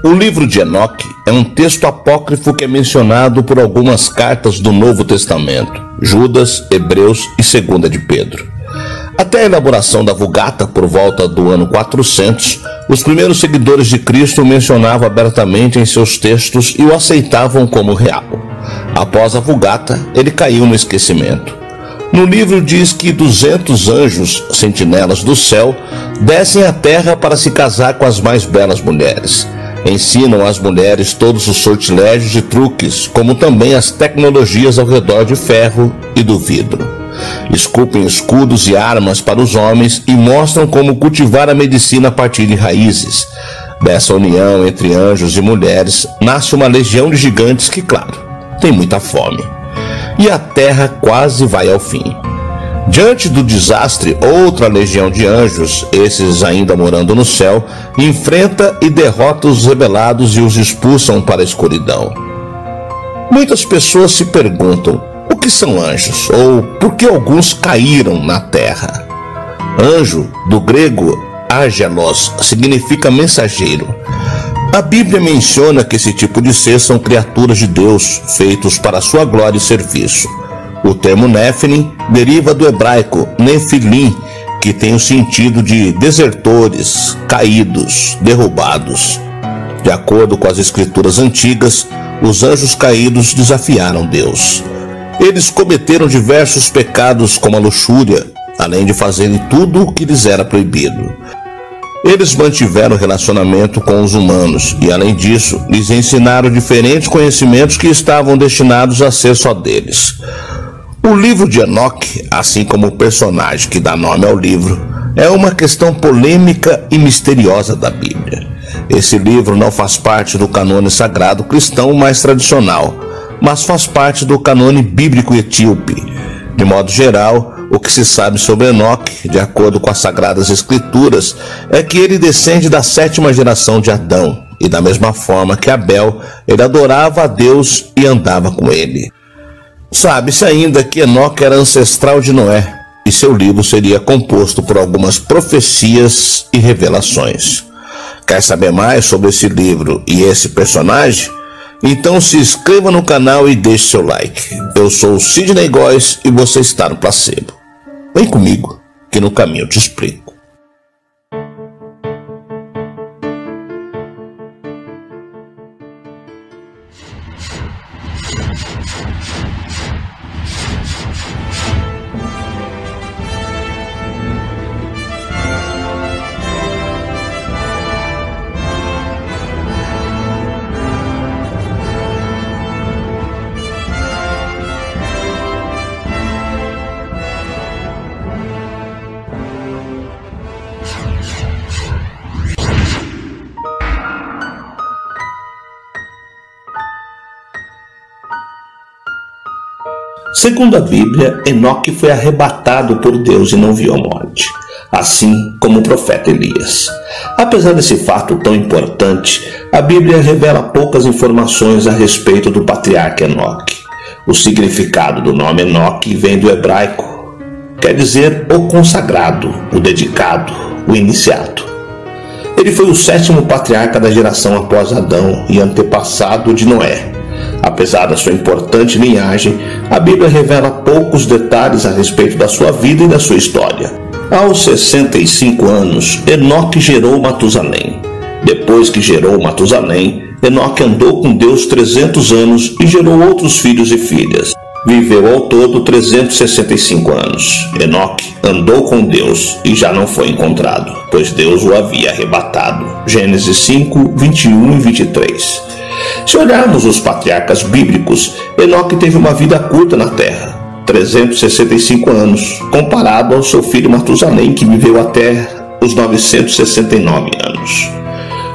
O livro de Enoque é um texto apócrifo que é mencionado por algumas cartas do Novo Testamento, Judas, Hebreus e 2 de Pedro. Até a elaboração da Vulgata, por volta do ano 400, os primeiros seguidores de Cristo o mencionavam abertamente em seus textos e o aceitavam como real. Após a Vulgata, ele caiu no esquecimento. No livro diz que 200 anjos, sentinelas do céu, descem à terra para se casar com as mais belas mulheres. Ensinam às mulheres todos os sortilégios e truques, como também as tecnologias ao redor de ferro e do vidro. Esculpem escudos e armas para os homens e mostram como cultivar a medicina a partir de raízes. Dessa união entre anjos e mulheres nasce uma legião de gigantes que, claro, tem muita fome. E a terra quase vai ao fim. Diante do desastre, outra legião de anjos, esses ainda morando no céu, enfrenta e derrota os rebelados e os expulsam para a escuridão. Muitas pessoas se perguntam, o que são anjos? Ou por que alguns caíram na terra? Anjo, do grego angelos, significa mensageiro. A Bíblia menciona que esse tipo de ser são criaturas de Deus, feitos para sua glória e serviço. O termo Nephilim deriva do hebraico Nefilim, que tem o sentido de desertores, caídos, derrubados. De acordo com as escrituras antigas, os anjos caídos desafiaram Deus. Eles cometeram diversos pecados como a luxúria, além de fazerem tudo o que lhes era proibido. Eles mantiveram relacionamento com os humanos e, além disso, lhes ensinaram diferentes conhecimentos que estavam destinados a ser só deles. O livro de Enoque, assim como o personagem que dá nome ao livro, é uma questão polêmica e misteriosa da Bíblia. Esse livro não faz parte do canone sagrado cristão mais tradicional, mas faz parte do canone bíblico etíope. De modo geral, o que se sabe sobre Enoque, de acordo com as Sagradas Escrituras, é que ele descende da 7ª geração de Adão, e da mesma forma que Abel, ele adorava a Deus e andava com ele. Sabe-se ainda que Enoque era ancestral de Noé, e seu livro seria composto por algumas profecias e revelações. Quer saber mais sobre esse livro e esse personagem? Então se inscreva no canal e deixe seu like. Eu sou o Sidney Góes e você está no Placebo. Vem comigo, que no caminho eu te explico. Segundo a Bíblia, Enoque foi arrebatado por Deus e não viu a morte, assim como o profeta Elias. Apesar desse fato tão importante, a Bíblia revela poucas informações a respeito do patriarca Enoque. O significado do nome Enoque vem do hebraico, quer dizer o consagrado, o dedicado, o iniciado. Ele foi o 7º patriarca da geração após Adão e antepassado de Noé. Apesar da sua importante linhagem, a Bíblia revela poucos detalhes a respeito da sua vida e da sua história. Aos 65 anos, Enoque gerou Matusalém. Depois que gerou Matusalém, Enoque andou com Deus 300 anos e gerou outros filhos e filhas. Viveu ao todo 365 anos. Enoque andou com Deus e já não foi encontrado, pois Deus o havia arrebatado. Gênesis 5, 21 e 23. Se olharmos os patriarcas bíblicos, Enoque teve uma vida curta na terra, 365 anos, comparado ao seu filho Matusalém, que viveu até os 969 anos.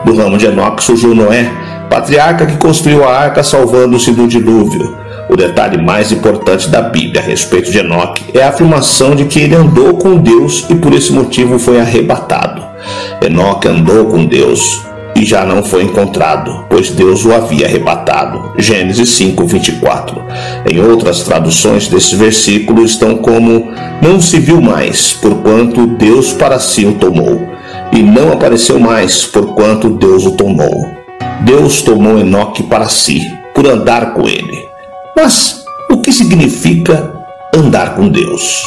Do ramo de Enoque surgiu Noé, patriarca que construiu a arca salvando-se do dilúvio. O detalhe mais importante da Bíblia a respeito de Enoque é a afirmação de que ele andou com Deus e por esse motivo foi arrebatado. Enoque andou com Deus e já não foi encontrado, pois Deus o havia arrebatado. Gênesis 5, 24. Em outras traduções desse versículo estão como: não se viu mais, porquanto Deus para si o tomou, e não apareceu mais, porquanto Deus o tomou. Deus tomou Enoque para si, por andar com ele. Mas o que significa andar com Deus?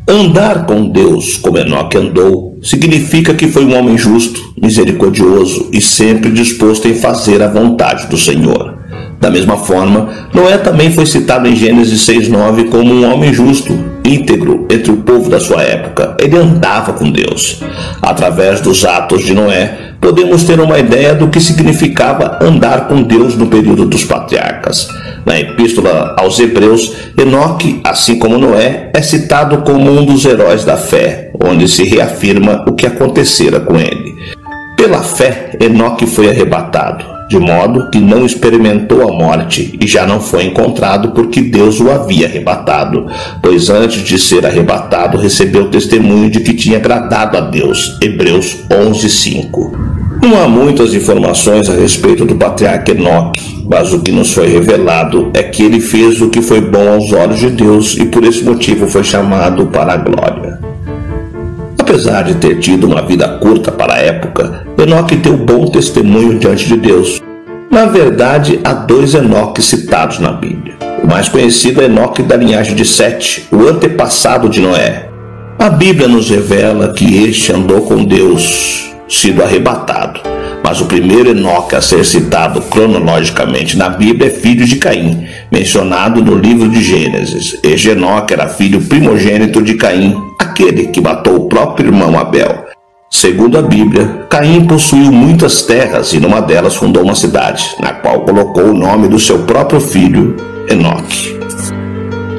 Andar com Deus, como Enoque andou, significa que foi um homem justo, misericordioso e sempre disposto em fazer a vontade do Senhor. Da mesma forma, Noé também foi citado em Gênesis 6:9 como um homem justo, íntegro entre o povo da sua época. Ele andava com Deus. Através dos atos de Noé, podemos ter uma ideia do que significava andar com Deus no período dos patriarcas. Na Epístola aos Hebreus, Enoque, assim como Noé, é citado como um dos heróis da fé, onde se reafirma o que acontecera com ele. Pela fé, Enoque foi arrebatado, de modo que não experimentou a morte e já não foi encontrado porque Deus o havia arrebatado, pois antes de ser arrebatado recebeu testemunho de que tinha agradado a Deus. Hebreus 11:5. Não há muitas informações a respeito do patriarca Enoque, mas o que nos foi revelado é que ele fez o que foi bom aos olhos de Deus e por esse motivo foi chamado para a glória. Apesar de ter tido uma vida curta para a época, Enoque deu bom testemunho diante de Deus. Na verdade, há 2 Enoques citados na Bíblia. O mais conhecido é Enoque da linhagem de Sete, o antepassado de Noé. A Bíblia nos revela que este andou com Deus, sido arrebatado. Mas o primeiro Enoque a ser citado cronologicamente na Bíblia é filho de Caim, mencionado no livro de Gênesis. Este Enoque era filho primogênito de Caim, aquele que matou o próprio irmão Abel. Segundo a Bíblia, Caim possuiu muitas terras e numa delas fundou uma cidade, na qual colocou o nome do seu próprio filho, Enoque.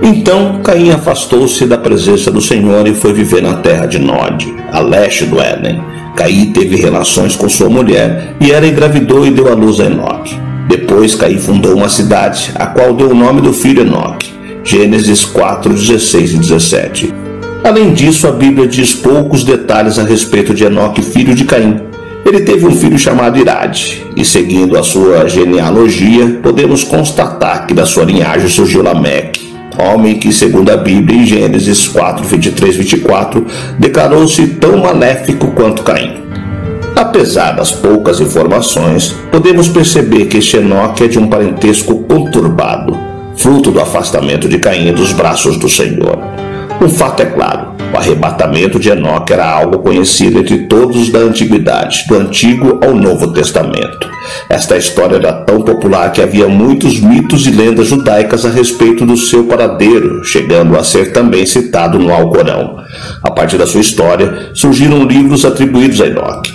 Então Caim afastou-se da presença do Senhor e foi viver na terra de Nod, a leste do Éden. Caim teve relações com sua mulher e ela engravidou e deu à luz a Enoque. Depois Caim fundou uma cidade, a qual deu o nome do filho Enoque. Gênesis 4:16 e 17. Além disso, a Bíblia diz poucos detalhes a respeito de Enoque, filho de Caim. Ele teve um filho chamado Irade, e seguindo a sua genealogia, podemos constatar que da sua linhagem surgiu Lameque, homem que, segundo a Bíblia, em Gênesis 4:23-24, declarou-se tão maléfico quanto Caim. Apesar das poucas informações, podemos perceber que este Enoque é de um parentesco conturbado, fruto do afastamento de Caim dos braços do Senhor. Um fato é claro, o arrebatamento de Enoque era algo conhecido entre todos da antiguidade, do Antigo ao Novo Testamento. Esta história era tão popular que havia muitos mitos e lendas judaicas a respeito do seu paradeiro, chegando a ser também citado no Alcorão. A partir da sua história, surgiram livros atribuídos a Enoque.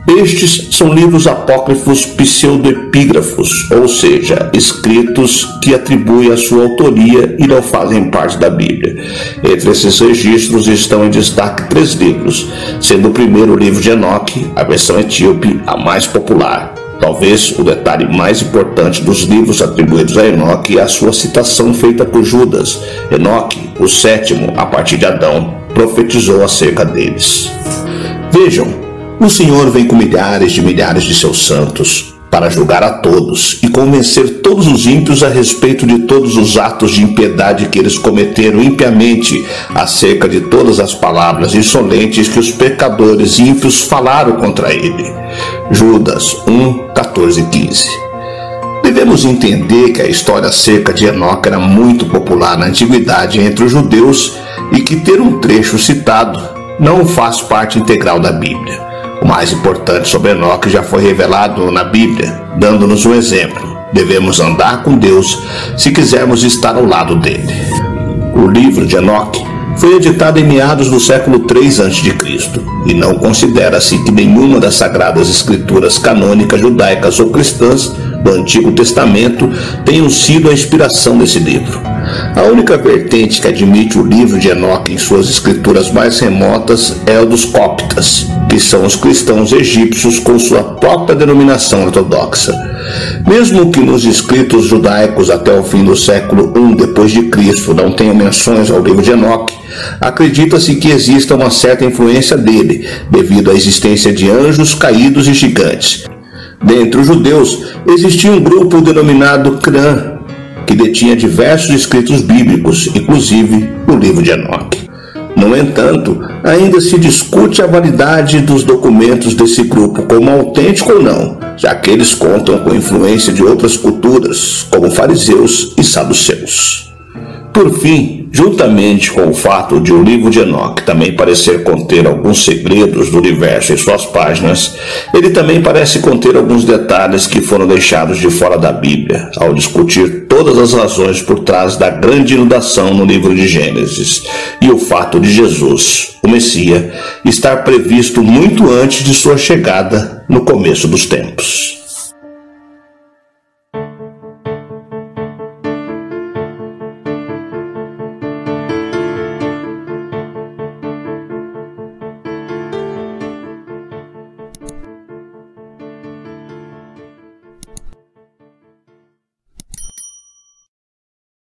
Estes são livros apócrifos pseudoepígrafos, ou seja, escritos que atribuem a sua autoria e não fazem parte da Bíblia. Entre esses registros estão em destaque 3 livros, sendo o primeiro o livro de Enoque, a versão etíope, a mais popular. Talvez o detalhe mais importante dos livros atribuídos a Enoque é a sua citação feita por Judas. Enoque, o 7º, a partir de Adão, profetizou acerca deles. Vejam, o Senhor vem com milhares de seus santos para julgar a todos e convencer todos os ímpios a respeito de todos os atos de impiedade que eles cometeram impiamente, acerca de todas as palavras insolentes que os pecadores ímpios falaram contra ele. Judas 1:14 e 15. Devemos entender que a história acerca de Enoque era muito popular na antiguidade entre os judeus e que ter um trecho citado não faz parte integral da Bíblia. O mais importante sobre Enoque já foi revelado na Bíblia, dando-nos um exemplo. Devemos andar com Deus se quisermos estar ao lado dele. O livro de Enoque foi editado em meados do século III a.C. e não considera-se que nenhuma das sagradas escrituras canônicas judaicas ou cristãs do Antigo Testamento tenham sido a inspiração desse livro. A única vertente que admite o livro de Enoque em suas escrituras mais remotas é a dos coptas, que são os cristãos egípcios com sua própria denominação ortodoxa. Mesmo que nos escritos judaicos até o fim do século I d.C. não tenha menções ao livro de Enoque, acredita-se que exista uma certa influência dele, devido à existência de anjos caídos e gigantes. Dentre os judeus, existia um grupo denominado Crã, que detinha diversos escritos bíblicos, inclusive o livro de Enoque. No entanto, ainda se discute a validade dos documentos desse grupo como autêntico ou não, já que eles contam com a influência de outras culturas, como fariseus e saduceus. Por fim, juntamente com o fato de o livro de Enoque também parecer conter alguns segredos do universo em suas páginas, ele também parece conter alguns detalhes que foram deixados de fora da Bíblia, ao discutir todas as razões por trás da grande inundação no livro de Gênesis, e o fato de Jesus, o Messias, estar previsto muito antes de sua chegada no começo dos tempos.